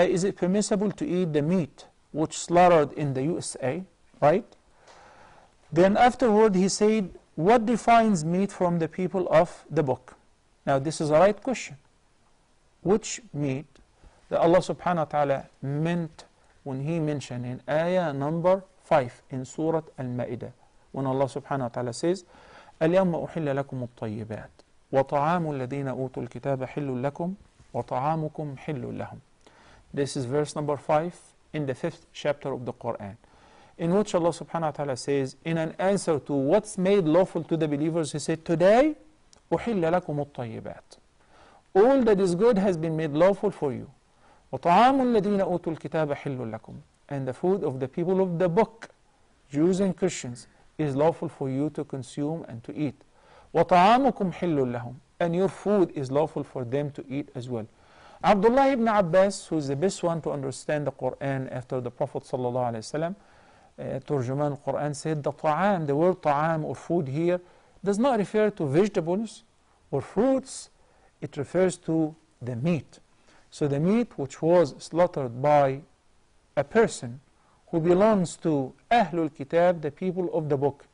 is it permissible to eat the meat which slaughtered in the USA, right? Then afterward he said, what defines meat from the people of the book? Now this is the right question. Which meat that Allah subhanahu wa ta'ala meant when he mentioned in ayah number 5 in Surah Al-Ma'idah, when Allah subhanahu wa ta'ala says, اليوم أحل لكم الطيبات وطعام الذين أوتوا الكتاب حل لكم وطعامكم حل لهم. This is verse number 5 in the 5th chapter of the Quran, in which Allah subhanahu wa ta'ala says, in an answer to what's made lawful to the believers, he said, today أحل لكم الطيبات. All that is good has been made lawful for you. وطعام الذين أوتوا الكتاب حل لكم. And the food of the people of the book, Jews and Christians, is lawful for you to consume and to eat. وطعامكم حل لهم. And your food is lawful for them to eat as well. Abdullah ibn Abbas, who is the best one to understand the Quran after the Prophet sallallahu alaihi wasallam, Turjuman al-Quran, said the ta'am, the word ta'am or food here, does not refer to vegetables or fruits. It refers to the meat. So the meat which was slaughtered by a person who belongs to Ahlul Kitab, the people of the book.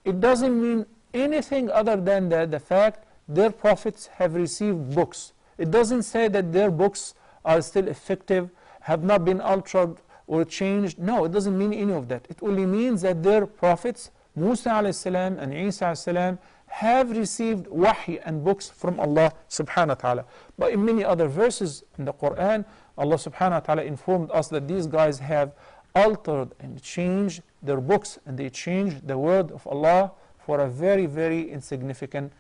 It doesn't mean anything other than that the fact their prophets have received books. It doesn't say that their books are still effective, have not been altered or changed. No, it doesn't mean any of that. It only means that their prophets, Musa alayhi salam and Isa alayhi salam, have received wahy and books from Allah subhanahu wa ta'ala. But in many other verses in the Quran, Allah subhanahu wa ta'ala informed us that these guys have altered and changed their books, and they changed the word of Allah for a very, very insignificant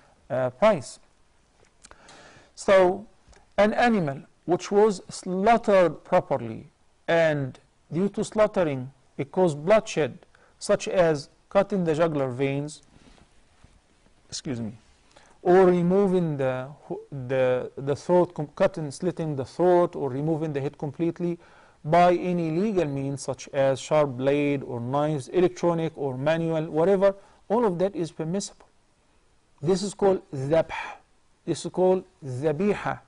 price. So, an animal which was slaughtered properly, and due to slaughtering it caused bloodshed, such as cutting the jugular veins, or removing the throat, cutting, slitting the throat, or removing the head completely by any legal means, such as sharp blade or knives, electronic or manual, whatever, all of that is permissible. This is called dhabh. This is called dhabiha.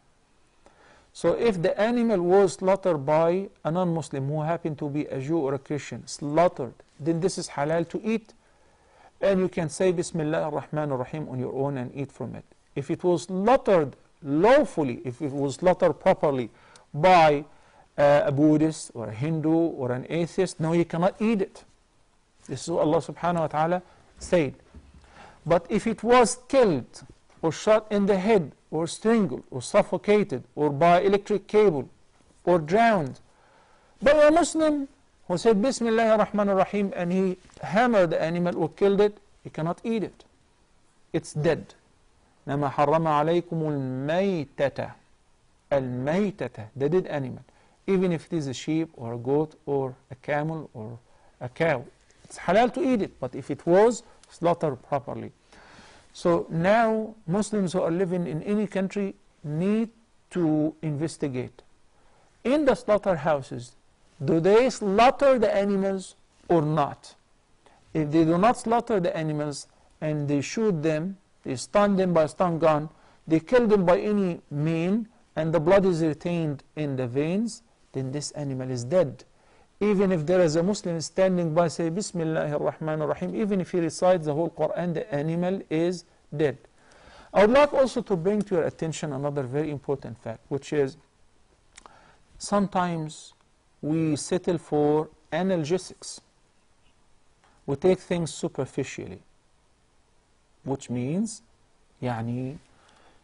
So if the animal was slaughtered by a non-Muslim who happened to be a Jew or a Christian, slaughtered, then this is halal to eat. And you can say Bismillah ar-Rahman ar-Rahim on your own and eat from it. If it was slaughtered lawfully, if it was slaughtered properly by a Buddhist or a Hindu or an atheist, no, you cannot eat it. This is what Allah subhanahu wa ta'ala said. But if it was killed or shot in the head or strangled or suffocated or by electric cable or drowned by a Muslim who said Bismillah ar-Rahman ar-Rahim and he hammered the animal or killed it, he cannot eat it. It's dead. نَمَا حَرَّمَ عَلَيْكُمُ الْمَيْتَةَ الْمَيْتَةَ, the dead animal. Even if it is a sheep or a goat or a camel or a cow, it's halal to eat it, but if it was slaughtered properly. So now Muslims who are living in any country need to investigate. In the slaughterhouses, do they slaughter the animals or not? If they do not slaughter the animals and they shoot them, they stun them by a stun gun, they kill them by any mean, and the blood is retained in the veins, then this animal is dead. Even if there is a Muslim standing by, say Bismillah ar-Rahman ar-Rahim, even if he recites the whole Quran, the animal is dead. I would like also to bring to your attention another very important fact, which is sometimes we settle for analgesics. We take things superficially, which means,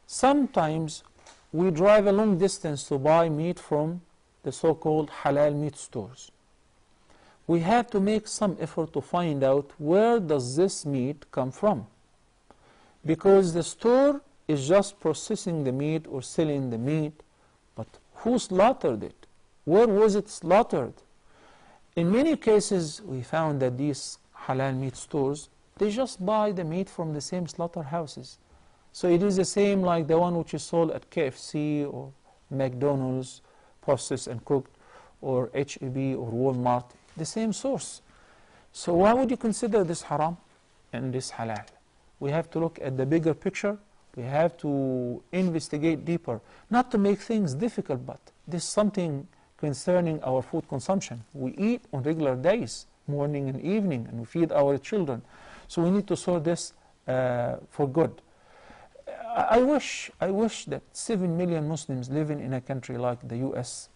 sometimes we drive a long distance to buy meat from the so-called halal meat stores. We have to make some effort to find out where does this meat come from, because the store is just processing the meat or selling the meat, but who slaughtered it? Where was it slaughtered? In many cases we found that these halal meat stores, they just buy the meat from the same slaughterhouses. So it is the same like the one which is sold at KFC or McDonald's, processed and cooked, or HEB or Walmart, the same source. So why would you consider this haram and this halal? We have to look at the bigger picture. We have to investigate deeper, not to make things difficult, but this is something concerning our food consumption. We eat on regular days, morning and evening, and we feed our children. So we need to sort this for good. I wish that 7 million Muslims living in a country like the US,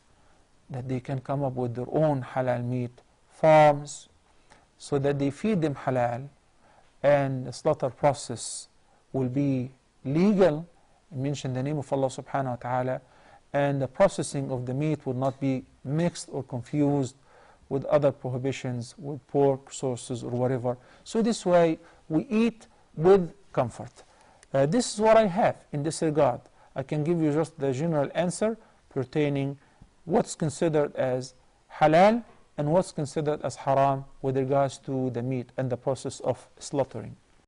that they can come up with their own halal meat farms, so that they feed them halal, and the slaughter process will be legal, mention the name of Allah subhanahu wa ta'ala, and the processing of the meat would not be mixed or confused with other prohibitions, with pork sources or whatever. So this way we eat with comfort. This is what I have in this regard. I can give you just the general answer pertaining what's considered as halal and what's considered as haram with regards to the meat and the process of slaughtering.